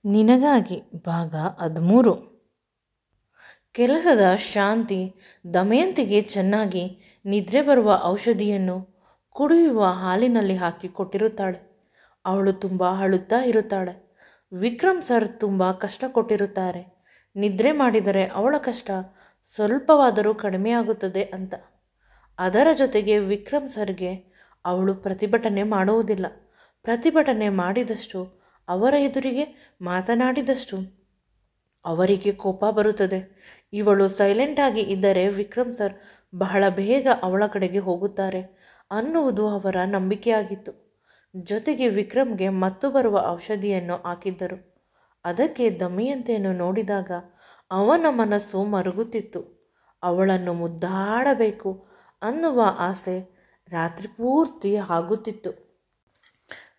ನಿನಗಾಗಿ ಭಾಗ 13. ಕೆಲಸದ ಶಾಂತಿ ದಮಯಂತಿಗೆ ಚೆನ್ನಾಗಿ ನಿದ್ರೆ ಬರುವ ಔಷಧಿಯನ್ನು ಕುಡಿಯುವ ಹಾಲಿನಲ್ಲಿ ಹಾಕಿ ಕೊಟ್ಟಿರುತ್ತಾಳೆ. ಅವಳು ತುಂಬ ಅಳುತ್ತಾ ಇರುತ್ತಾಳೆ. ವಿಕ್ರಮ್ ಸರ್ ತುಂಬ ಕಷ್ಟ ಕೊಟ್ಟಿರುತ್ತಾರೆ. ನಿದ್ರೆ ಮಾಡಿದರೆ ಅವಳ ಕಷ್ಟ ಸ್ವಲ್ಪವಾದರೂ ಕಡಿಮೆಯಾಗುತ್ತದೆ ಅಂತ. ಅದರ ಜೊತೆಗೆ ವಿಕ್ರಮ್ ಸರ್ಗೆ ಅವಳು ಪ್ರತಿಭಟನೆ ಮಾಡುವುದಿಲ್ಲ. ಪ್ರತಿಭಟನೆ ಮಾಡಿದಷ್ಟು, ಅವರ ಎದುರಿಗೆ ಮಾತನಾಡಿದಷ್ಟು ಅವರಿಗೆ ಕೋಪ ಬರುತ್ತದೆ. ಇವಳು ಸೈಲೆಂಟಾಗಿ ಇದ್ದರೆ ವಿಕ್ರಮ್ ಸರ್ ಬಹಳ ಬೇಗ ಅವಳ ಕಡೆಗೆ ಹೋಗುತ್ತಾರೆ ಅನ್ನುವುದು ಅವರ ನಂಬಿಕೆಯಾಗಿತ್ತು. ಜೊತೆಗೆ ವಿಕ್ರಮ್ಗೆ ಮತ್ತು ಬರುವ ಔಷಧಿಯನ್ನು ಹಾಕಿದ್ದರು. ಅದಕ್ಕೆ ದಮಯಂತಿಯನ್ನು ನೋಡಿದಾಗ ಅವನ ಮನಸ್ಸು ಮರುಗುತ್ತಿತ್ತು. ಅವಳನ್ನು ಮುದ್ದಾಡಬೇಕು ಅನ್ನುವ ಆಸೆ ರಾತ್ರಿ ಪೂರ್ತಿ ಆಗುತ್ತಿತ್ತು.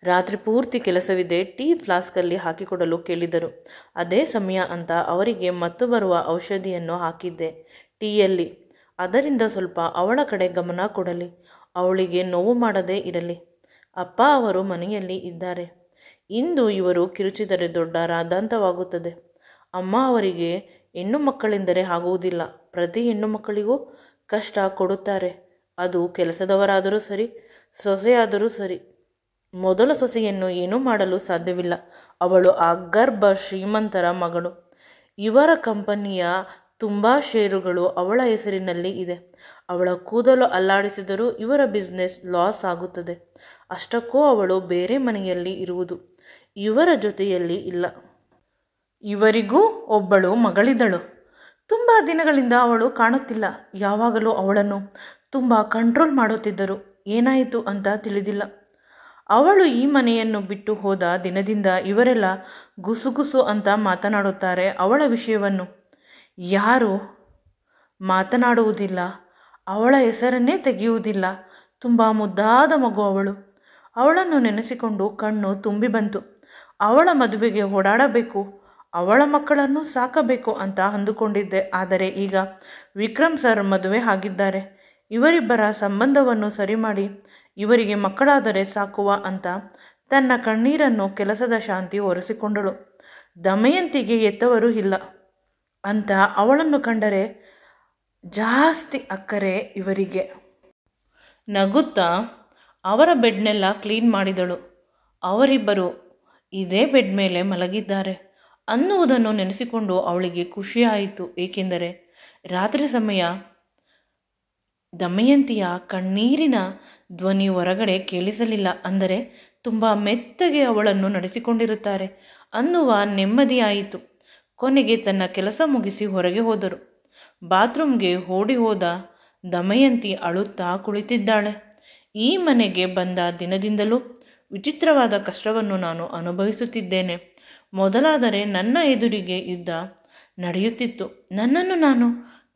ರಾತ್ರಿ ಪೂರ್ತಿ ಕೆಲಸವಿದೆ, ಟೀ ಫ್ಲಾಸ್ಕಲ್ಲಿ ಹಾಕಿಕೊಡಲು ಕೇಳಿದರು. ಅದೇ ಸಮಯ ಅಂತ ಅವರಿಗೆ ಮತ್ತು ಬರುವ ಔಷಧಿಯನ್ನು ಹಾಕಿದ್ದೆ ಟೀಯಲ್ಲಿ. ಅದರಿಂದ ಸ್ವಲ್ಪ ಅವಳ ಕಡೆ ಗಮನ ಕೊಡಲಿ, ಅವಳಿಗೆ ನೋವು ಮಾಡದೇ ಇರಲಿ. ಅಪ್ಪ ಅವರು ಮನೆಯಲ್ಲಿ ಇದ್ದಾರೆ. ಇಂದು ಇವರು ಕಿರುಚಿದರೆ ದೊಡ್ಡ ರಾದ್ಧಾಂತವಾಗುತ್ತದೆ. ಅಮ್ಮ ಅವರಿಗೆ ಹೆಣ್ಣು ಮಕ್ಕಳೆಂದರೆ ಆಗುವುದಿಲ್ಲ. ಪ್ರತಿ ಹೆಣ್ಣು ಮಕ್ಕಳಿಗೂ ಕಷ್ಟ ಕೊಡುತ್ತಾರೆ. ಅದು ಕೆಲಸದವರಾದರೂ ಸರಿ, ಸೊಸೆಯಾದರೂ ಸರಿ. ಮೊದಲ ಸೊಸೆಯನ್ನು ಏನೂ ಮಾಡಲು ಸಾಧ್ಯವಿಲ್ಲ. ಅವಳು ಅಗರ್ಭ ಶ್ರೀಮಂತರ ಮಗಳು. ಇವರ ಕಂಪನಿಯ ತುಂಬ ಷೇರುಗಳು ಅವಳ ಹೆಸರಿನಲ್ಲಿ ಇದೆ. ಅವಳ ಕೂದಲು ಅಲ್ಲಾಡಿಸಿದರೂ ಇವರ ಬಿಸ್ನೆಸ್ ಲಾಸ್ ಆಗುತ್ತದೆ. ಅಷ್ಟಕ್ಕೂ ಅವಳು ಬೇರೆ ಮನೆಯಲ್ಲಿ ಇರುವುದು, ಇವರ ಜೊತೆಯಲ್ಲಿ ಇಲ್ಲ. ಇವರಿಗೂ ಒಬ್ಬಳು ಮಗಳಿದ್ದಳು. ತುಂಬ ದಿನಗಳಿಂದ ಅವಳು ಕಾಣುತ್ತಿಲ್ಲ. ಯಾವಾಗಲೂ ಅವಳನ್ನು ತುಂಬ ಕಂಟ್ರೋಲ್ ಮಾಡುತ್ತಿದ್ದರು. ಏನಾಯಿತು ಅಂತ ತಿಳಿದಿಲ್ಲ. ಅವಳು ಈ ಮನೆಯನ್ನು ಬಿಟ್ಟು ಹೋದ ದಿನದಿಂದ ಇವರೆಲ್ಲ ಗುಸುಗುಸು ಅಂತ ಮಾತನಾಡುತ್ತಾರೆ. ಅವಳ ವಿಷಯವನ್ನು ಯಾರೂ ಮಾತನಾಡುವುದಿಲ್ಲ. ಅವಳ ಹೆಸರನ್ನೇ ತೆಗೆಯುವುದಿಲ್ಲ. ತುಂಬ ಮುದ್ದಾದ ಮಗು ಅವಳು. ಅವಳನ್ನು ನೆನೆಸಿಕೊಂಡು ಕಣ್ಣು ತುಂಬಿ ಬಂತು. ಅವಳ ಮದುವೆಗೆ ಓಡಾಡಬೇಕು, ಅವಳ ಮಕ್ಕಳನ್ನು ಸಾಕಬೇಕು ಅಂತ ಅಂದುಕೊಂಡಿದ್ದೆ. ಆದರೆ ಈಗ ವಿಕ್ರಮ್ ಸರ್ ಮದುವೆ ಆಗಿದ್ದಾರೆ. ಇವರಿಬ್ಬರ ಸಂಬಂಧವನ್ನು ಸರಿ ಮಾಡಿ ಇವರಿಗೆ ಮಕ್ಕಳಾದರೆ ಸಾಕುವ ಅಂತ ತನ್ನ ಕಣ್ಣೀರನ್ನು ಕೆಲಸದ ಶಾಂತಿ ಒರೆಸಿಕೊಂಡಳು. ದಮಯಂತಿಗೆ ಎತ್ತವರು ಇಲ್ಲ ಅಂತ ಅವಳನ್ನು ಕಂಡರೆ ಜಾಸ್ತಿ ಅಕ್ಕರೆ ಇವರಿಗೆ. ನಗುತ್ತಾ ಅವರ ಬೆಡ್ನೆಲ್ಲ ಕ್ಲೀನ್ ಮಾಡಿದಳು. ಅವರಿಬ್ಬರು ಇದೇ ಬೆಡ್ ಮೇಲೆ ಮಲಗಿದ್ದಾರೆ ಅನ್ನುವುದನ್ನು ನೆನೆಸಿಕೊಂಡು ಅವಳಿಗೆ ಖುಷಿಯಾಯಿತು. ಏಕೆಂದರೆ ರಾತ್ರಿ ಸಮಯ ದಮಯಂತಿಯ ಕಣ್ಣೀರಿನ ಧ್ವನಿ ಹೊರಗಡೆ ಕೇಳಿಸಲಿಲ್ಲ. ಅಂದರೆ ತುಂಬ ಮೆತ್ತಗೆ ಅವಳನ್ನು ನಡೆಸಿಕೊಂಡಿರುತ್ತಾರೆ ಅನ್ನುವ ನೆಮ್ಮದಿಯಾಯಿತು. ಕೊನೆಗೆ ತನ್ನ ಕೆಲಸ ಮುಗಿಸಿ ಹೊರಗೆ ಹೋದರು. ಬಾತ್ರೂಮ್ಗೆ ಓಡಿ ಹೋದ ದಮಯಂತಿ ಅಳುತ್ತಾ ಕುಳಿತಿದ್ದಾಳೆ. ಈ ಮನೆಗೆ ಬಂದ ದಿನದಿಂದಲೂ ವಿಚಿತ್ರವಾದ ಕಷ್ಟವನ್ನು ನಾನು ಅನುಭವಿಸುತ್ತಿದ್ದೇನೆ. ಮೊದಲಾದರೆ ನನ್ನ ಎದುರಿಗೆ ಯುದ್ಧ ನಡೆಯುತ್ತಿತ್ತು. ನನ್ನನ್ನು ನಾನು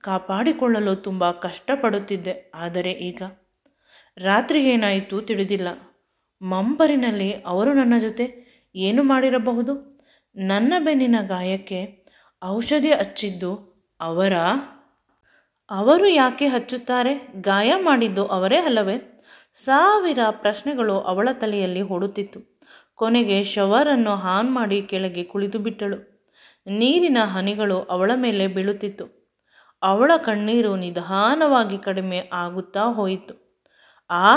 ಕಾಪಾಡಿಕೊಳ್ಳಲು ತುಂಬ ಕಷ್ಟಪಡುತ್ತಿದ್ದೆ. ಆದರೆ ಈಗ ರಾತ್ರಿ ಏನಾಯಿತು ತಿಳಿದಿಲ್ಲ. ಮಂಪರಿನಲ್ಲಿ ಅವರು ನನ್ನ ಜೊತೆ ಏನು ಮಾಡಿರಬಹುದು? ನನ್ನ ಬೆನ್ನಿನ ಗಾಯಕ್ಕೆ ಔಷಧಿ ಹಚ್ಚಿದ್ದು ಅವರು ಯಾಕೆ ಹಚ್ಚುತ್ತಾರೆ? ಗಾಯ ಮಾಡಿದ್ದು ಅವರೇ ಅಲ್ಲವೇ? ಸಾವಿರ ಪ್ರಶ್ನೆಗಳು ಅವಳ ತಲೆಯಲ್ಲಿ ಓಡುತ್ತಿತ್ತು. ಕೊನೆಗೆ ಶವರನ್ನು ಆನ್ ಮಾಡಿ ಕೆಳಗೆ ಕುಳಿತು ಬಿಟ್ಟಳು. ನೀರಿನ ಹನಿಗಳು ಅವಳ ಮೇಲೆ ಬೀಳುತ್ತಿತ್ತು. ಅವಳ ಕಣ್ಣೀರು ನಿಧಾನವಾಗಿ ಕಡಿಮೆ ಆಗುತ್ತಾ ಹೋಯಿತು. ಆ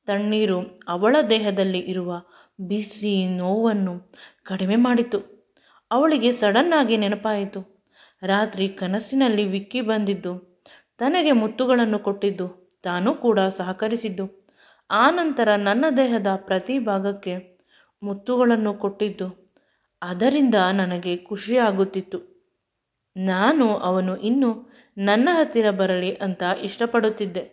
ತಣ್ಣೀರು ಅವಳ ದೇಹದಲ್ಲಿ ಇರುವ ಬಿಸಿ ನೋವನ್ನು ಕಡಿಮೆ ಮಾಡಿತು. ಅವಳಿಗೆ ಸಡನ್ನಾಗಿ ನೆನಪಾಯಿತು. ರಾತ್ರಿ ಕನಸಿನಲ್ಲಿ ವಿಕ್ಕಿ ಬಂದಿದ್ದು, ತನಗೆ ಮುತ್ತುಗಳನ್ನು ಕೊಟ್ಟಿದ್ದು, ತಾನೂ ಕೂಡ ಸಹಕರಿಸಿದ್ದು, ಆನಂತರ ನನ್ನ ದೇಹದ ಪ್ರತಿ ಭಾಗಕ್ಕೆ ಮುತ್ತುಗಳನ್ನು ಕೊಟ್ಟಿದ್ದು. ಅದರಿಂದ ನನಗೆ ಖುಷಿಯಾಗುತ್ತಿತ್ತು. ನಾನು ಅವನು ಇನ್ನೂ ನನ್ನ ಹತ್ತಿರ ಬರಲಿ ಅಂತ ಇಷ್ಟಪಡುತ್ತಿದ್ದೆ.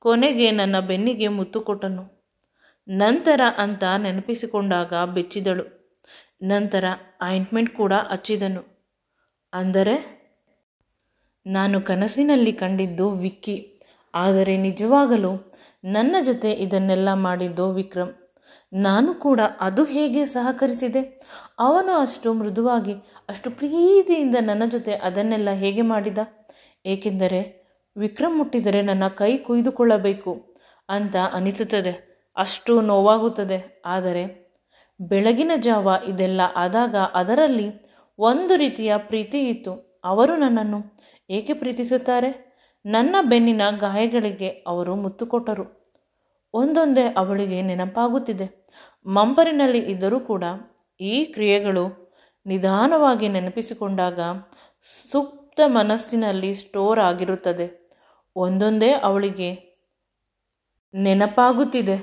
ಕೊನೆಗೆ ನನ್ನ ಬೆನ್ನಿಗೆ ಮುತ್ತು ಕೊಟ್ಟನು. ನಂತರ ಅಂತ ನೆನಪಿಸಿಕೊಂಡಾಗ ಬೆಚ್ಚಿದಳು. ನಂತರ ಆಯಿಂಟ್ಮೆಂಟ್ ಕೂಡ ಹಚ್ಚಿದನು. ಅಂದರೆ ನಾನು ಕನಸಿನಲ್ಲಿ ಕಂಡಿದ್ದು ವಿಕ್ಕಿ, ಆದರೆ ನಿಜವಾಗಲೂ ನನ್ನ ಜೊತೆ ಇದನ್ನೆಲ್ಲ ಮಾಡಿದ್ದು ವಿಕ್ರಮ್. ನಾನು ಕೂಡ ಅದು ಹೇಗೆ ಸಹಕರಿಸಿದೆ? ಅವನು ಅಷ್ಟು ಮೃದುವಾಗಿ, ಅಷ್ಟು ಪ್ರೀತಿಯಿಂದ ನನ್ನ ಜೊತೆ ಅದನ್ನೆಲ್ಲ ಹೇಗೆ ಮಾಡಿದ? ಏಕೆಂದರೆ ವಿಕ್ರಮ್ ಮುಟ್ಟಿದರೆ ನನ್ನ ಕೈ ಕುಯ್ದುಕೊಳ್ಳಬೇಕು ಅಂತ ಅನಿಸುತ್ತದೆ. ಅಷ್ಟು ನೋವಾಗುತ್ತದೆ. ಆದರೆ ಬೆಳಗಿನ ಜಾವ ಇದೆಲ್ಲ ಆದಾಗ ಅದರಲ್ಲಿ ಒಂದು ರೀತಿಯ ಪ್ರೀತಿ ಇತ್ತು. ಅವರು ನನ್ನನ್ನು ಏಕೆ ಪ್ರೀತಿಸುತ್ತಾರೆ? ನನ್ನ ಬೆನ್ನಿನ ಗಾಯಗಳಿಗೆ ಅವರು ಮುತ್ತು ಕೊಟ್ಟರು. ಒಂದೊಂದೇ ಅವಳಿಗೆ ನೆನಪಾಗುತ್ತಿದೆ. ಮಂಪರಿನಲ್ಲಿ ಇದ್ದರೂ ಕೂಡ ಈ ಕ್ರಿಯೆಗಳು ನಿಧಾನವಾಗಿ ನೆನಪಿಸಿಕೊಂಡಾಗ ಸುಪ್ತ ಮನಸ್ಸಿನಲ್ಲಿ ಸ್ಟೋರ್ ಆಗಿರುತ್ತದೆ. ಒಂದೊಂದೇ ಅವಳಿಗೆ ನೆನಪಾಗುತ್ತಿದೆ.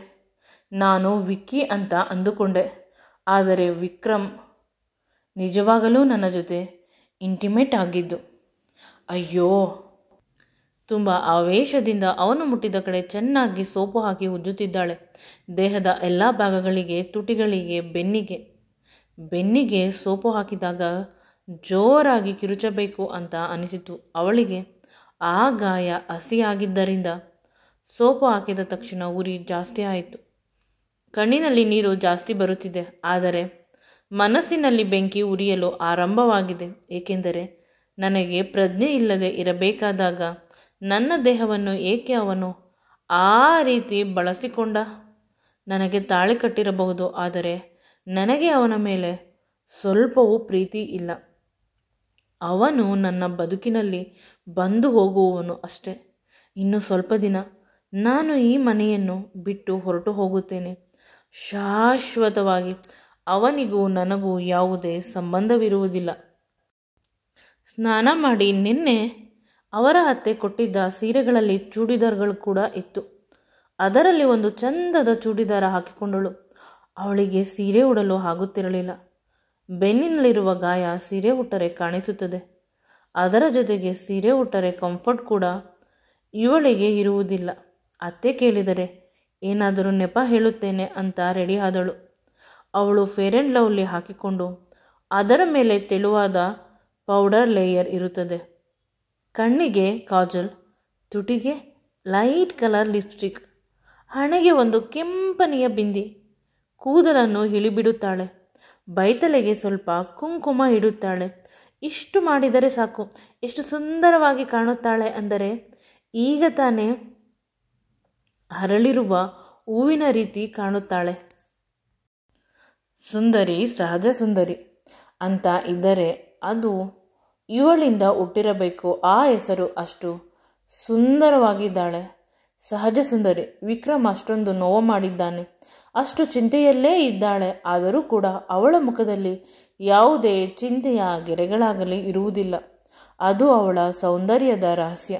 ನಾನು ವಿಕ್ಕಿ ಅಂತ ಅಂದುಕೊಂಡೆ, ಆದರೆ ವಿಕ್ರಮ್ ನಿಜವಾಗಲೂ ನನ್ನ ಜೊತೆ ಇಂಟಿಮೇಟ್ ಆಗಿದ್ದು. ಅಯ್ಯೋ! ತುಂಬ ಆವೇಶದಿಂದ ಅವನು ಮುಟ್ಟಿದ ಕಡೆ ಚೆನ್ನಾಗಿ ಸೋಪು ಹಾಕಿ ಉಜ್ಜುತ್ತಿದ್ದಾಳೆ. ದೇಹದ ಎಲ್ಲ ಭಾಗಗಳಿಗೆ, ತುಟಿಗಳಿಗೆ, ಬೆನ್ನಿಗೆ ಸೋಪು ಹಾಕಿದಾಗ ಜೋರಾಗಿ ಕಿರುಚಬೇಕು ಅಂತ ಅನಿಸಿತು ಅವಳಿಗೆ. ಆ ಗಾಯ ಹಸಿಯಾಗಿದ್ದರಿಂದ ಸೋಪು ಹಾಕಿದ ತಕ್ಷಣ ಉರಿ ಜಾಸ್ತಿ ಆಯಿತು. ಕಣ್ಣಿನಲ್ಲಿ ನೀರು ಜಾಸ್ತಿ ಬರುತ್ತಿದೆ. ಆದರೆ ಮನಸ್ಸಿನಲ್ಲಿ ಬೆಂಕಿ ಉರಿಯಲು ಆರಂಭವಾಗಿದೆ. ಏಕೆಂದರೆ ನನಗೆ ಪ್ರಜ್ಞೆ ಇಲ್ಲದೆ ಇರಬೇಕಾದಾಗ ನನ್ನ ದೇಹವನ್ನು ಏಕೆ ಅವನು ಆ ರೀತಿ ಬಳಸಿಕೊಂಡ? ನನಗೆ ತಾಳಿ ಕಟ್ಟಿರಬಹುದು, ಆದರೆ ನನಗೆ ಅವನ ಮೇಲೆ ಸ್ವಲ್ಪವೂ ಪ್ರೀತಿ ಇಲ್ಲ. ಅವನು ನನ್ನ ಬದುಕಿನಲ್ಲಿ ಬಂದು ಹೋಗುವವನು ಅಷ್ಟೇ. ಇನ್ನು ಸ್ವಲ್ಪ ದಿನ ನಾನು ಈ ಮನೆಯನ್ನು ಬಿಟ್ಟು ಹೊರಟು ಹೋಗುತ್ತೇನೆ. ಶಾಶ್ವತವಾಗಿ ಅವನಿಗೂ ನನಗೂ ಯಾವುದೇ ಸಂಬಂಧವಿರುವುದಿಲ್ಲ. ಸ್ನಾನ ಮಾಡಿ ನಿನ್ನೆ ಅವರ ಅತ್ತೆ ಕೊಟ್ಟಿದ್ದ ಸೀರೆಗಳಲ್ಲಿ ಚೂಡಿದಾರ್ಗಳು ಕೂಡ ಇತ್ತು. ಅದರಲ್ಲಿ ಒಂದು ಚಂದದ ಚೂಡಿದಾರ ಹಾಕಿಕೊಂಡಳು. ಅವಳಿಗೆ ಸೀರೆ ಉಡಲು ಆಗುತ್ತಿರಲಿಲ್ಲ. ಬೆನ್ನಿನಲ್ಲಿರುವ ಗಾಯ ಸೀರೆ ಉಟ್ಟರೆ ಕಾಣಿಸುತ್ತದೆ. ಅದರ ಜೊತೆಗೆ ಸೀರೆ ಉಟ್ಟರೆ ಕಂಫರ್ಟ್ ಕೂಡ ಇವಳಿಗೆ ಇರುವುದಿಲ್ಲ. ಅತ್ತೆ ಕೇಳಿದರೆ ಏನಾದರೂ ನೆಪ ಹೇಳುತ್ತೇನೆ ಅಂತ ರೆಡಿ ಆದಳು. ಅವಳು ಫೇರ್ ಆ್ಯಂಡ್ ಲವ್ಲಿ ಹಾಕಿಕೊಂಡು ಅದರ ಮೇಲೆ ತೆಳುವಾದ ಪೌಡರ್ ಲೇಯರ್ ಇರುತ್ತದೆ. ಕಣ್ಣಿಗೆ ಕಾಜಲ್, ತುಟಿಗೆ ಲೈಟ್ ಕಲರ್ ಲಿಪ್ಸ್ಟಿಕ್, ಹಣೆಗೆ ಒಂದು ಕೆಂಪನೆಯ ಬಿಂದಿ, ಕೂದಲನ್ನು ಇಳಿಬಿಡುತ್ತಾಳೆ. ಬೈತಲೆಗೆ ಸ್ವಲ್ಪ ಕುಂಕುಮ ಇಡುತ್ತಾಳೆ. ಇಷ್ಟು ಮಾಡಿದರೆ ಸಾಕು. ಎಷ್ಟು ಸುಂದರವಾಗಿ ಕಾಣುತ್ತಾಳೆ ಅಂದರೆ ಈಗ ತಾನೇ ಹರಳಿರುವ ಹೂವಿನ ರೀತಿ ಕಾಣುತ್ತಾಳೆ. ಸುಂದರಿ, ಸಹಜ ಸುಂದರಿ ಅಂತ ಇದ್ದರೆ ಅದು ಇವಳಿಂದ ಹುಟ್ಟಿರಬೇಕು. ಆ ಹೆಸರು. ಅಷ್ಟು ಸುಂದರವಾಗಿದ್ದಾಳೆ. ಸಹಜ ಸುಂದರಿ. ವಿಕ್ರಮ್ ಅಷ್ಟೊಂದು ನೋವು ಮಾಡಿದ್ದಾನೆ, ಅಷ್ಟು ಚಿಂತೆಯಲ್ಲೇ ಇದ್ದಾಳೆ. ಆದರೂ ಕೂಡ ಅವಳ ಮುಖದಲ್ಲಿ ಯಾವುದೇ ಚಿಂತೆಯ ಗೆರೆಗಳಾಗಲಿ ಇರುವುದಿಲ್ಲ. ಅದು ಅವಳ ಸೌಂದರ್ಯದ ರಹಸ್ಯ.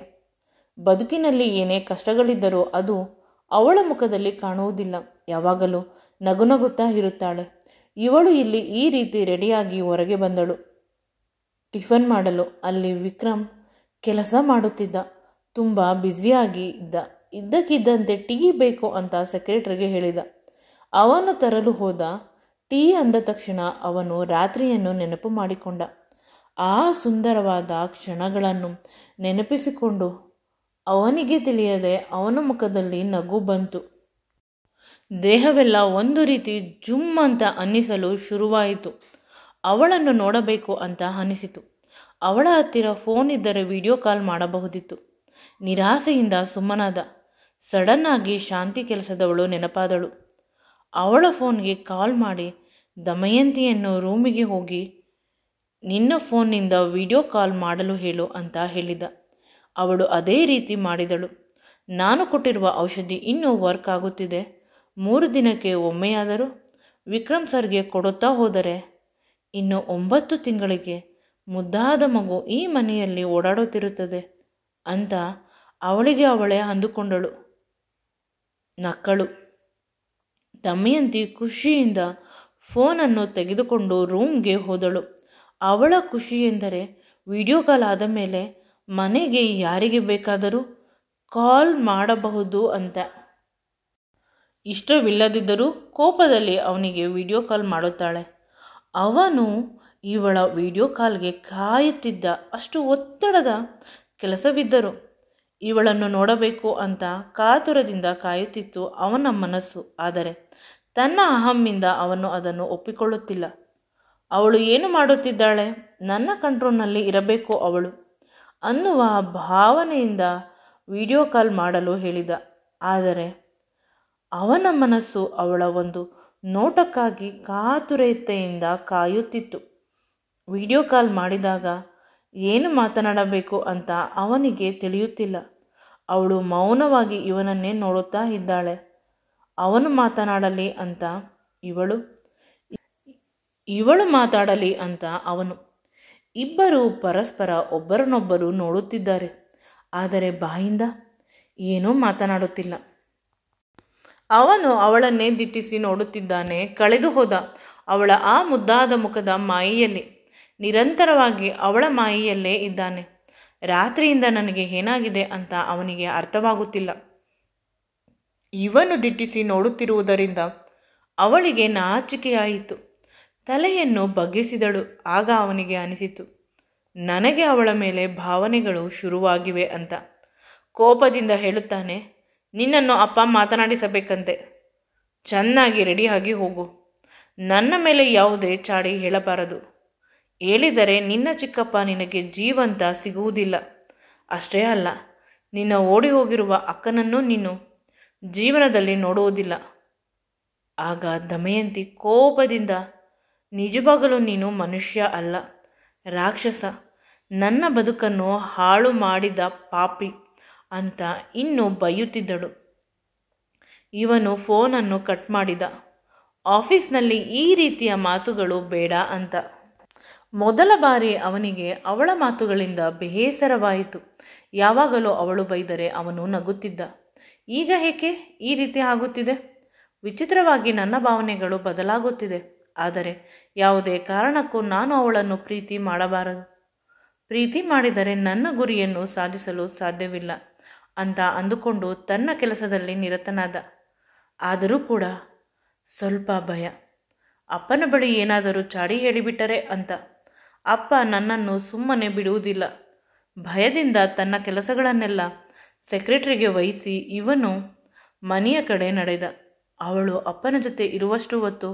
ಬದುಕಿನಲ್ಲಿ ಏನೇ ಕಷ್ಟಗಳಿದ್ದರೂ ಅದು ಅವಳ ಮುಖದಲ್ಲಿ ಕಾಣುವುದಿಲ್ಲ. ಯಾವಾಗಲೂ ನಗುನಗುತ್ತಾ ಇರುತ್ತಾಳೆ. ಇವಳು ಇಲ್ಲಿ ಈ ರೀತಿ ರೆಡಿಯಾಗಿ ಹೊರಗೆ ಬಂದಳು ಟಿಫನ್ ಮಾಡಲು. ಅಲ್ಲಿ ವಿಕ್ರಮ್ ಕೆಲಸ ಮಾಡುತ್ತಿದ್ದ. ತುಂಬ ಬ್ಯುಸಿಯಾಗಿ ಇದ್ದ. ಇದ್ದಕ್ಕಿದ್ದಂತೆ ಟೀ ಬೇಕು ಅಂತ ಸೆಕ್ರೆಟರಿಗೆ ಹೇಳಿದ. ಅವನು ತರಲು ಹೋದ. ಟೀ ಅಂದ ತಕ್ಷಣ ಅವನು ರಾತ್ರಿಯನ್ನು ನೆನಪು ಮಾಡಿಕೊಂಡ. ಆ ಸುಂದರವಾದ ಕ್ಷಣಗಳನ್ನು ನೆನಪಿಸಿಕೊಂಡು ಅವನಿಗೆ ತಿಳಿಯದೆ ಅವನ ಮುಖದಲ್ಲಿ ನಗು ಬಂತು. ದೇಹವೆಲ್ಲ ಒಂದು ರೀತಿ ಜುಮ್ ಅಂತ ಅನ್ನಿಸಲು ಶುರುವಾಯಿತು. ಅವಳನ್ನು ನೋಡಬೇಕು ಅಂತ ಅನಿಸಿತು. ಅವಳ ಹತ್ತಿರ ಫೋನ್ ಇದ್ದರೆ ವಿಡಿಯೋ ಕಾಲ್ ಮಾಡಬಹುದಿತ್ತು. ನಿರಾಸೆಯಿಂದ ಸುಮ್ಮನಾದ. ಸಡನ್ ಆಗಿ ಶಾಂತಿ ಕೆಲಸದವಳು ನೆನಪಾದಳು. ಅವಳ ಫೋನ್ಗೆ ಕಾಲ್ ಮಾಡಿ ದಮಯಂತಿಯನ್ನು ರೂಮಿಗೆ ಹೋಗಿ ನಿನ್ನ ಫೋನ್ನಿಂದ ವಿಡಿಯೋ ಕಾಲ್ ಮಾಡಲು ಹೇಳು ಅಂತ ಹೇಳಿದ. ಅವಳು ಅದೇ ರೀತಿ ಮಾಡಿದಳು. ನಾನು ಕೊಟ್ಟಿರುವ ಔಷಧಿ ಇನ್ನೂ ವರ್ಕ್ ಆಗುತ್ತಿದೆ. 3 ದಿನಕ್ಕೆ ಒಮ್ಮೆಯಾದರೂ ವಿಕ್ರಮ್ ಸರ್ಗೆ ಕೊಡುತ್ತಾ ಹೋದರೆ ಇನ್ನು 9 ತಿಂಗಳಿಗೆ ಮುದ್ದಾದ ಮಗು ಈ ಮನೆಯಲ್ಲಿ ಓಡಾಡುತ್ತಿರುತ್ತದೆ ಅಂತ ಅವಳಿಗೆ ಅವಳೇ ಅಂದುಕೊಂಡಳು. ನಕ್ಕಳು. ದಮಯಂತಿ ಖುಷಿಯಿಂದ ಫೋನನ್ನು ತೆಗೆದುಕೊಂಡು ರೂಮ್ಗೆ ಹೋದಳು. ಅವಳ ಖುಷಿ ಎಂದರೆ ವಿಡಿಯೋ ಕಾಲ್ ಆದ ಮೇಲೆ ಮನೆಗೆ ಯಾರಿಗೆ ಬೇಕಾದರೂ ಕಾಲ್ ಮಾಡಬಹುದು ಅಂತ. ಇಷ್ಟವಿಲ್ಲದಿದ್ದರೂ ಕೋಪದಲ್ಲಿ ಅವನಿಗೆ ವಿಡಿಯೋ ಕಾಲ್ ಮಾಡುತ್ತಾಳೆ. ಅವನು ಇವಳ ವಿಡಿಯೋ ಕಾಲ್ಗೆ ಕಾಯುತ್ತಿದ್ದ. ಅಷ್ಟು ಒತ್ತಡದ ಕೆಲಸವಿದ್ದರು ಇವಳನ್ನು ನೋಡಬೇಕು ಅಂತ ಕಾತುರದಿಂದ ಕಾಯುತ್ತಿತ್ತು ಅವನ ಮನಸ್ಸು. ಆದರೆ ತನ್ನ ಅಹಮ್ಮಿಂದ ಅವನು ಅದನ್ನು ಒಪ್ಪಿಕೊಳ್ಳುತ್ತಿಲ್ಲ. ಅವಳು ಏನು ಮಾಡುತ್ತಿದ್ದಾಳೆ, ನನ್ನ ಕಂಟ್ರೋಲ್ನಲ್ಲಿ ಇರಬೇಕು ಅವಳು ಅನ್ನುವ ಭಾವನೆಯಿಂದ ವಿಡಿಯೋ ಕಾಲ್ ಮಾಡಲು ಹೇಳಿದ. ಆದರೆ ಅವನ ಮನಸ್ಸು ಅವಳ ಒಂದು ನೋಟಕ್ಕಾಗಿ ಕಾತುರತೆಯಿಂದ ಕಾಯುತ್ತಿತ್ತು. ವಿಡಿಯೋ ಕಾಲ್ ಮಾಡಿದಾಗ ಏನು ಮಾತನಾಡಬೇಕು ಅಂತ ಅವನಿಗೆ ತಿಳಿಯುತ್ತಿಲ್ಲ. ಅವಳು ಮೌನವಾಗಿ ಇವನನ್ನೇ ನೋಡುತ್ತಾ ಇದ್ದಾಳೆ. ಅವನು ಮಾತನಾಡಲಿ ಅಂತ ಇವಳು ಮಾತಾಡಲಿ ಅಂತ ಅವನು. ಇಬ್ಬರು ಪರಸ್ಪರ ಒಬ್ಬರನ್ನೊಬ್ಬರು ನೋಡುತ್ತಿದ್ದಾರೆ. ಆದರೆ ಬಾಯಿಂದ ಏನೂ ಮಾತನಾಡುತ್ತಿಲ್ಲ. ಅವನು ಅವಳನ್ನೇ ದಿಟ್ಟಿಸಿ ನೋಡುತ್ತಿದ್ದಾನೆ. ಕಳೆದು ಹೋದ ಅವಳ ಆ ಮುದ್ದಾದ ಮುಖದ ಮಾಯೆಯಲ್ಲಿ, ನಿರಂತರವಾಗಿ ಅವಳ ಮಾಯೆಯಲ್ಲೇ ಇದ್ದಾನೆ. ರಾತ್ರಿಯಿಂದ ನನಗೆ ಏನಾಗಿದೆ ಅಂತ ಅವನಿಗೆ ಅರ್ಥವಾಗುತ್ತಿಲ್ಲ. ಇವನು ದಿಟ್ಟಿಸಿ ನೋಡುತ್ತಿರುವುದರಿಂದ ಅವಳಿಗೆ ನಾಚಿಕೆಯಾಯಿತು. ತಲೆಯನ್ನು ಬಗ್ಗಿಸಿದಳು. ಆಗ ಅವನಿಗೆ ಅನಿಸಿತು, ನನಗೆ ಅವಳ ಮೇಲೆ ಭಾವನೆಗಳು ಶುರುವಾಗಿವೆ ಅಂತ. ಕೋಪದಿಂದ ಹೇಳುತ್ತಾನೆ, ನಿನ್ನನ್ನು ಅಪ್ಪ ಮಾತನಾಡಿಸಬೇಕಂತೆ. ಚೆನ್ನಾಗಿ ರೆಡಿಯಾಗಿ ಹೋಗು. ನನ್ನ ಮೇಲೆ ಯಾವುದೇ ಚಾಡಿ ಹೇಳಬಾರದು. ಹೇಳಿದರೆ ನಿನ್ನ ಚಿಕ್ಕಪ್ಪ ನಿನಗೆ ಜೀವಂತ ಸಿಗುವುದಿಲ್ಲ. ಅಷ್ಟೇ ಅಲ್ಲ, ನಿನ್ನ ಓಡಿ ಹೋಗಿರುವ ಅಕ್ಕನನ್ನು ನೀನು ಜೀವನದಲ್ಲಿ ನೋಡುವುದಿಲ್ಲ. ಆಗ ದಮಯಂತಿ ಕೋಪದಿಂದ, ನಿಜವಾಗಲೂ ನೀನು ಮನುಷ್ಯ ಅಲ್ಲ, ರಾಕ್ಷಸ, ನನ್ನ ಬದುಕನ್ನು ಹಾಳು ಮಾಡಿದ ಪಾಪಿ ಅಂತ ಇನ್ನೂ ಬೈಯುತ್ತಿದ್ದಳು. ಇವನು ಫೋನನ್ನು ಕಟ್ ಮಾಡಿದ. ಆಫೀಸ್ನಲ್ಲಿ ಈ ರೀತಿಯ ಮಾತುಗಳು ಬೇಡ ಅಂತ. ಮೊದಲ ಬಾರಿ ಅವನಿಗೆ ಅವಳ ಮಾತುಗಳಿಂದ ಬೇಸರವಾಯಿತು. ಯಾವಾಗಲೂ ಅವಳು ಬೈದರೆ ಅವನು ನಗುತ್ತಿದ್ದ. ಈಗ ಏಕೆ ಈ ರೀತಿ ಆಗುತ್ತಿದೆ? ವಿಚಿತ್ರವಾಗಿ ನನ್ನ ಭಾವನೆಗಳು ಬದಲಾಗುತ್ತಿದೆ. ಆದರೆ ಯಾವುದೇ ಕಾರಣಕ್ಕೂ ನಾನು ಅವಳನ್ನು ಪ್ರೀತಿ ಮಾಡಬಾರದು. ಪ್ರೀತಿ ಮಾಡಿದರೆ ನನ್ನ ಗುರಿಯನ್ನು ಸಾಧಿಸಲು ಸಾಧ್ಯವಿಲ್ಲ ಅಂತ ಅಂದುಕೊಂಡು ತನ್ನ ಕೆಲಸದಲ್ಲಿ ನಿರತನಾದ. ಆದರೂ ಕೂಡ ಸ್ವಲ್ಪ ಭಯ. ಅಪ್ಪನ ಬಳಿ ಏನಾದರೂ ಚಾಡಿ ಹೇಳಿಬಿಟ್ಟರೆ ಅಂತ. ಅಪ್ಪ ನನ್ನನ್ನು ಸುಮ್ಮನೆ ಬಿಡುವುದಿಲ್ಲ. ಭಯದಿಂದ ತನ್ನ ಕೆಲಸಗಳನ್ನೆಲ್ಲ ಸೆಕ್ರೆಟರಿಗೆ ವಹಿಸಿ ಇವನು ಮನೆಯ ಕಡೆ ನಡೆದ. ಅವಳು ಅಪ್ಪನ ಜೊತೆ ಇರುವಷ್ಟು ಹೊತ್ತು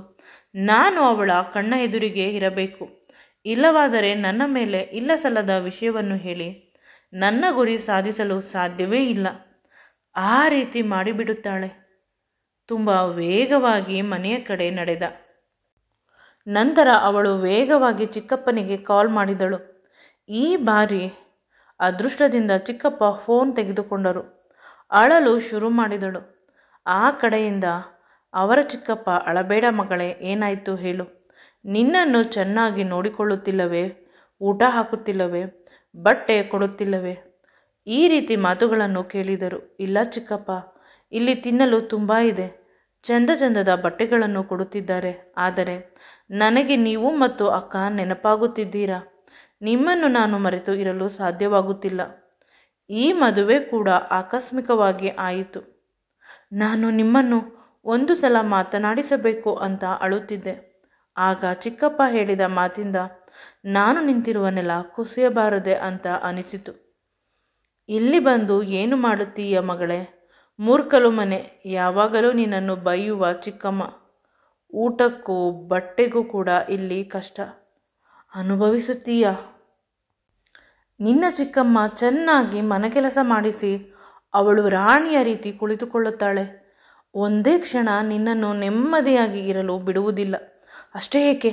ನಾನು ಅವಳ ಕಣ್ಣ ಎದುರಿಗೆ ಇರಬೇಕು. ಇಲ್ಲವಾದರೆ ನನ್ನ ಮೇಲೆ ಇಲ್ಲಸಲ್ಲದ ವಿಷಯವನ್ನು ಹೇಳಿ ನನ್ನ ಗುರಿ ಸಾಧಿಸಲು ಸಾಧ್ಯವೇ ಇಲ್ಲ. ಆ ರೀತಿ ಮಾಡಿಬಿಡುತ್ತಾಳೆ. ತುಂಬ ವೇಗವಾಗಿ ಮನೆಯ ಕಡೆ ನಡೆದ. ನಂತರ ಅವಳು ವೇಗವಾಗಿ ಚಿಕ್ಕಪ್ಪನಿಗೆ ಕಾಲ್ ಮಾಡಿದಳು. ಈ ಬಾರಿ ಅದೃಷ್ಟದಿಂದ ಚಿಕ್ಕಪ್ಪ ಫೋನ್ ತೆಗೆದುಕೊಂಡರು. ಅಳಲು ಶುರು ಮಾಡಿದಳು. ಆ ಕಡೆಯಿಂದ ಅವರ ಚಿಕ್ಕಪ್ಪ, ಅಳಬೇಡ ಮಗಳೇ, ಏನಾಯಿತು ಹೇಳು. ನಿನ್ನನ್ನು ಚೆನ್ನಾಗಿ ನೋಡಿಕೊಳ್ಳುತ್ತಿಲ್ಲವೇ? ಊಟ ಹಾಕುತ್ತಿಲ್ಲವೇ? ಬಟ್ಟೆ ಕೊಡುತ್ತಿಲ್ಲವೇ? ಈ ರೀತಿ ಮಾತುಗಳನ್ನು ಕೇಳಿದರು. ಇಲ್ಲ ಚಿಕ್ಕಪ್ಪ, ಇಲ್ಲಿ ತಿನ್ನಲು ತುಂಬ ಇದೆ. ಚಂದ ಚಂದದ ಬಟ್ಟೆಗಳನ್ನು ಕೊಡುತ್ತಿದ್ದಾರೆ. ಆದರೆ ನನಗೆ ನೀವು ಮತ್ತು ಅಕ್ಕ ನೆನಪಾಗುತ್ತಿದ್ದೀರಾ. ನಿಮ್ಮನ್ನು ನಾನು ಮರೆತು ಇರಲು ಸಾಧ್ಯವಾಗುತ್ತಿಲ್ಲ. ಈ ಮದುವೆ ಕೂಡ ಆಕಸ್ಮಿಕವಾಗಿ ಆಯಿತು. ನಾನು ನಿಮ್ಮನ್ನು ಒಂದು ಸಲ ಮಾತನಾಡಿಸಬೇಕು ಅಂತ ಅಳುತ್ತಿದ್ದೆ. ಆಗ ಚಿಕ್ಕಪ್ಪ ಹೇಳಿದ ಮಾತಿಂದ ನಾನು ನಿಂತಿರುವ ನೆಲ ಕುಸಿಯಬಾರದೆ ಅಂತ ಅನಿಸಿತು. ಇಲ್ಲಿ ಬಂದು ಏನು ಮಾಡುತ್ತೀಯ ಮಗಳೇ? ಮೂರ್ಖಲು ಮನೆ. ಯಾವಾಗಲೂ ನಿನ್ನನ್ನು ಬೈಯುವ ಚಿಕ್ಕಮ್ಮ. ಊಟಕ್ಕೂ ಬಟ್ಟೆಗೂ ಕೂಡ ಇಲ್ಲಿ ಕಷ್ಟ ಅನುಭವಿಸುತ್ತೀಯ. ನಿನ್ನ ಚಿಕ್ಕಮ್ಮ ಚೆನ್ನಾಗಿ ಮನೆಕೆಲಸ ಮಾಡಿಸಿ ಅವಳು ರಾಣಿಯ ರೀತಿ ಕುಳಿತುಕೊಳ್ಳುತ್ತಾಳೆ. ಒಂದೇ ಕ್ಷಣ ನಿನ್ನನ್ನು ನೆಮ್ಮದಿಯಾಗಿ ಇರಲು ಬಿಡುವುದಿಲ್ಲ. ಅಷ್ಟೇ ಏಕೆ,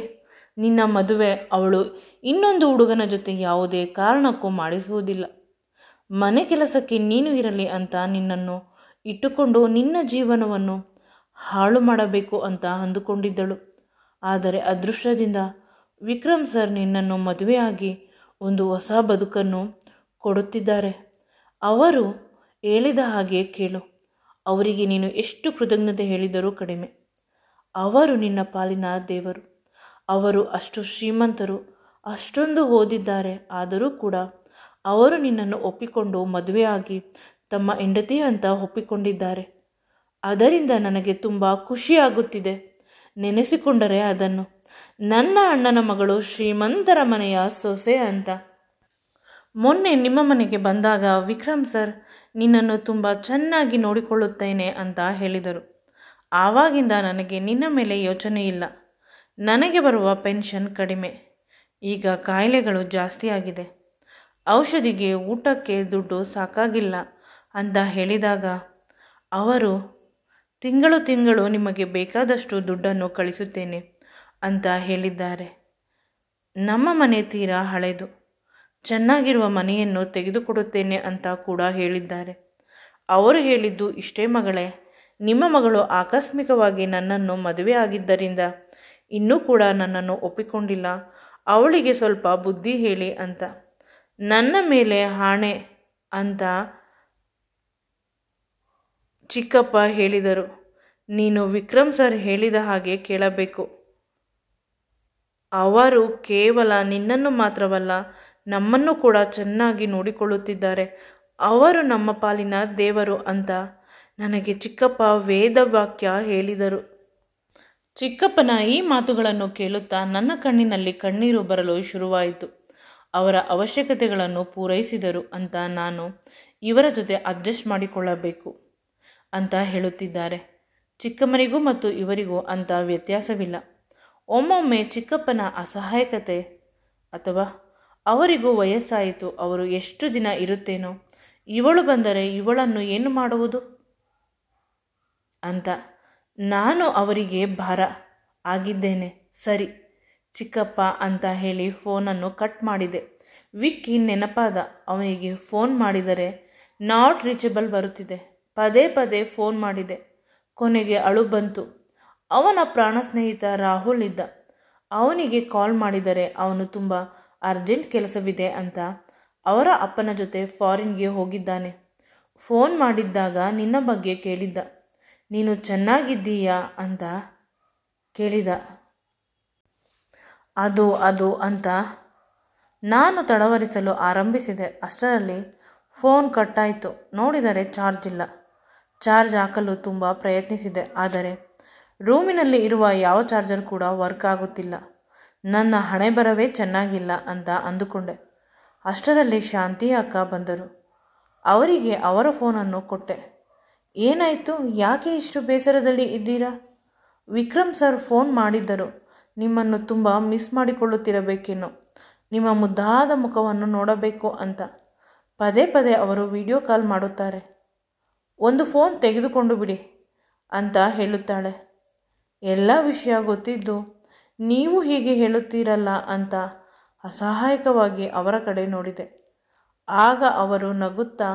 ನಿನ್ನ ಮದುವೆ ಅವಳು ಇನ್ನೊಂದು ಹುಡುಗನ ಜೊತೆ ಯಾವುದೇ ಕಾರಣಕ್ಕೂ ಮಾಡಿಸುವುದಿಲ್ಲ. ಮನೆ ಕೆಲಸಕ್ಕೆ ನೀನು ಇರಲಿ ಅಂತ ನಿನ್ನನ್ನು ಇಟ್ಟುಕೊಂಡು ನಿನ್ನ ಜೀವನವನ್ನು ಹಾಳು ಮಾಡಬೇಕು ಅಂತ ಅಂದುಕೊಂಡಿದ್ದಳು. ಆದರೆ ಅದೃಷ್ಟದಿಂದ ವಿಕ್ರಮ್ ಸರ್ ನಿನ್ನನ್ನು ಮದುವೆಯಾಗಿ ಒಂದು ಹೊಸ ಬದುಕನ್ನು ಕೊಡುತ್ತಿದ್ದಾರೆ. ಅವರು ಹೇಳಿದ ಹಾಗೆ ಕೇಳು. ಅವರಿಗೆ ನೀನು ಎಷ್ಟು ಕೃತಜ್ಞತೆ ಹೇಳಿದರೂ ಕಡಿಮೆ. ಅವರು ನಿನ್ನ ಪಾಲಿನ ದೇವರು. ಅವರು ಅಷ್ಟು ಶ್ರೀಮಂತರು, ಅಷ್ಟೊಂದು ಓದಿದ್ದಾರೆ. ಆದರೂ ಕೂಡ ಅವರು ನಿನ್ನನ್ನು ಒಪ್ಪಿಕೊಂಡು ಮದುವೆಯಾಗಿ ತಮ್ಮ ಹೆಂಡತಿ ಅಂತ ಒಪ್ಪಿಕೊಂಡಿದ್ದಾರೆ. ಅದರಿಂದ ನನಗೆ ತುಂಬ ಖುಷಿಯಾಗುತ್ತಿದೆ ನೆನೆಸಿಕೊಂಡರೆ ಅದನ್ನು. ನನ್ನ ಅಣ್ಣನ ಮಗಳು ಶ್ರೀಮಂತರ ಮನೆಯ ಸೊಸೆ ಅಂತ. ಮೊನ್ನೆ ನಿಮ್ಮ ಮನೆಗೆ ಬಂದಾಗ ವಿಕ್ರಮ್ ಸರ್ ನಿನ್ನನ್ನು ತುಂಬ ಚೆನ್ನಾಗಿ ನೋಡಿಕೊಳ್ಳುತ್ತೇನೆ ಅಂತ ಹೇಳಿದರು. ಆವಾಗಿಂದ ನನಗೆ ನಿನ್ನ ಮೇಲೆ ಯೋಚನೆ ಇಲ್ಲ. ನನಗೆ ಬರುವ ಪೆನ್ಷನ್ ಕಡಿಮೆ. ಈಗ ಕಾಯಿಲೆಗಳು ಜಾಸ್ತಿ ಆಗಿದೆ. ಔಷಧಿಗೆ ಊಟಕ್ಕೆ ದುಡ್ಡು ಸಾಕಾಗಿಲ್ಲ ಅಂತ ಹೇಳಿದಾಗ ಅವರು ತಿಂಗಳು ನಿಮಗೆ ಬೇಕಾದಷ್ಟು ದುಡ್ಡನ್ನು ಕಳಿಸುತ್ತೇನೆ ಅಂತ ಹೇಳಿದ್ದಾರೆ. ನಮ್ಮ ಮನೆ ತೀರಾ ಹಳೆದು, ಚೆನ್ನಾಗಿರುವ ಮನೆಯನ್ನು ತೆಗೆದುಕೊಡುತ್ತೇನೆ ಅಂತ ಕೂಡ ಹೇಳಿದ್ದಾರೆ. ಅವರು ಹೇಳಿದ್ದು ಇಷ್ಟೇ ಮಗಳೇ, ನಿಮ್ಮ ಮಗಳು ಆಕಸ್ಮಿಕವಾಗಿ ನನ್ನನ್ನು ಮದುವೆ ಆಗಿದ್ದರಿಂದ ಇನ್ನೂ ಕೂಡ ನನ್ನನ್ನು ಒಪ್ಪಿಕೊಂಡಿಲ್ಲ. ಅವಳಿಗೆ ಸ್ವಲ್ಪ ಬುದ್ಧಿ ಹೇಳಿ ಅಂತ. ನನ್ನ ಮೇಲೆ ಆಣೆ ಅಂತ ಚಿಕ್ಕಪ್ಪ ಹೇಳಿದರು. ನೀನು ವಿಕ್ರಮ್ ಸರ್ ಹೇಳಿದ ಹಾಗೆ ಕೇಳಬೇಕು. ಅವರು ಕೇವಲ ನಿನ್ನನ್ನು ಮಾತ್ರವಲ್ಲ, ನಮ್ಮನ್ನು ಕೂಡ ಚೆನ್ನಾಗಿ ನೋಡಿಕೊಳ್ಳುತ್ತಿದ್ದಾರೆ. ಅವರು ನಮ್ಮ ಪಾಲಿನ ದೇವರು ಅಂತ ನನಗೆ ಚಿಕ್ಕಪ್ಪ ವೇದವಾಕ್ಯ ಹೇಳಿದರು. ಚಿಕ್ಕಪ್ಪನ ಈ ಮಾತುಗಳನ್ನು ಕೇಳುತ್ತಾ ನನ್ನ ಕಣ್ಣಿನಲ್ಲಿ ಕಣ್ಣೀರು ಬರಲು ಶುರುವಾಯಿತು. ಅವರ ಅವಶ್ಯಕತೆಗಳನ್ನು ಪೂರೈಸಿದರು ಅಂತ ನಾನು ಇವರ ಜೊತೆ ಅಡ್ಜಸ್ಟ್ ಮಾಡಿಕೊಳ್ಳಬೇಕು ಅಂತ ಹೇಳುತ್ತಿದ್ದಾರೆ. ಚಿಕ್ಕಮ್ಮನಿಗೂ ಮತ್ತು ಇವರಿಗೂ ಅಂತ ವ್ಯತ್ಯಾಸವಿಲ್ಲ. ಒಮ್ಮೊಮ್ಮೆ ಚಿಕ್ಕಪ್ಪನ ಅಸಹಾಯಕತೆ ಅಥವಾ ಅವರಿಗೂ ವಯಸ್ಸಾಯಿತು, ಅವರು ಎಷ್ಟು ದಿನ ಇರುತ್ತೇನೋ, ಇವಳು ಬಂದರೆ ಇವಳನ್ನು ಏನು ಮಾಡುವುದು ಅಂತ ನಾನು ಅವರಿಗೆ ಭಾರ ಆಗಿದ್ದೇನೆ. ಸರಿ ಚಿಕ್ಕಪ್ಪ ಅಂತ ಹೇಳಿ ಫೋನನ್ನು ಕಟ್ ಮಾಡಿದೆ. ವಿಕ್ಕಿ ನೆನಪಾದ. ಅವನಿಗೆ ಫೋನ್ ಮಾಡಿದರೆ ನಾಟ್ ರೀಚಬಲ್ ಬರುತ್ತಿದೆ. ಪದೇ ಫೋನ್ ಮಾಡಿದೆ. ಕೊನೆಗೆ ಅಳು ಬಂತು. ಅವನ ಪ್ರಾಣ ಸ್ನೇಹಿತ ರಾಹುಲ್ ಇದ್ದ. ಅವನಿಗೆ ಕಾಲ್ ಮಾಡಿದರೆ ಅವನು ತುಂಬ ಅರ್ಜೆಂಟ್ ಕೆಲಸವಿದೆ ಅಂತ ಅವರ ಅಪ್ಪನ ಜೊತೆ ಫಾರಿನ್ಗೆ ಹೋಗಿದ್ದಾನೆ. ಫೋನ್ ಮಾಡಿದ್ದಾಗ ನಿನ್ನ ಬಗ್ಗೆ ಕೇಳಿದ್ದ. ನೀನು ಚೆನ್ನಾಗಿದ್ದೀಯಾ ಅಂತ ಕೇಳಿದ. ಅದು ಅಂತ ನಾನು ತಡವರಿಸಲು ಆರಂಭಿಸಿದೆ. ಅಷ್ಟರಲ್ಲಿ ಫೋನ್ ಕಟ್ಟಾಯಿತು. ನೋಡಿದರೆ ಚಾರ್ಜ್ ಇಲ್ಲ. ಚಾರ್ಜ್ ಹಾಕಲು ತುಂಬ ಪ್ರಯತ್ನಿಸಿದೆ, ಆದರೆ ರೂಮಿನಲ್ಲಿ ಇರುವ ಯಾವ ಚಾರ್ಜರ್ ಕೂಡ ವರ್ಕ್ ಆಗುತ್ತಿಲ್ಲ. ನನ್ನ ಹಣೆಬರವೇ ಚೆನ್ನಾಗಿಲ್ಲ ಅಂತ ಅಂದುಕೊಂಡೆ. ಅಷ್ಟರಲ್ಲಿ ಶಾಂತಿ ಅಕ್ಕ ಬಂದರು. ಅವರಿಗೆ ಅವರ ಫೋನನ್ನು ಕೊಟ್ಟೆ. ಏನಾಯಿತು, ಯಾಕೆ ಇಷ್ಟು ಬೇಸರದಲ್ಲಿ ಇದ್ದೀರಾ? ವಿಕ್ರಮ್ ಸರ್ ಫೋನ್ ಮಾಡಿದ್ದರು. ನಿಮ್ಮನ್ನು ತುಂಬ ಮಿಸ್ ಮಾಡಿಕೊಳ್ಳುತ್ತಿರಬೇಕೇನೋ, ನಿಮ್ಮ ಮುದ್ದಾದ ಮುಖವನ್ನು ನೋಡಬೇಕು ಅಂತ. ಪದೇ ಅವರು ವಿಡಿಯೋ ಕಾಲ್ ಮಾಡುತ್ತಾರೆ. ಒಂದು ಫೋನ್ ತೆಗೆದುಕೊಂಡು ಬಿಡಿ ಅಂತ ಹೇಳುತ್ತಾಳೆ. ಎಲ್ಲ ವಿಷಯ ಗೊತ್ತಿದ್ದು ನೀವು ಹೀಗೆ ಹೇಳುತ್ತೀರಲ್ಲ ಅಂತ ಅಸಹಾಯಕವಾಗಿ ಅವರ ಕಡೆ ನೋಡಿದೆ. ಆಗ ಅವರು ನಗುತ್ತಾ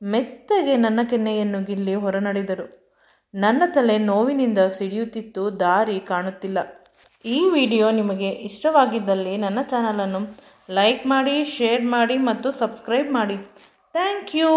ಮೆತ್ತಗೆ ನನ್ನ ಕೆನ್ನೆಯನ್ನು ಗಿಲ್ಲಿ ಹೊರನಡೆದರು. ನನ್ನ ತಲೆ ನೋವಿನಿಂದ ಸಿಡಿಯುತ್ತಿತ್ತು. ದಾರಿ ಕಾಣುತ್ತಿಲ್ಲ. ಈ ವಿಡಿಯೋ ನಿಮಗೆ ಇಷ್ಟವಾಗಿದ್ದಲ್ಲಿ ನನ್ನ ಚಾನಲನ್ನು ಲೈಕ್ ಮಾಡಿ, ಶೇರ್ ಮಾಡಿ ಮತ್ತು ಸಬ್ಸ್ಕ್ರೈಬ್ ಮಾಡಿ. Thank you.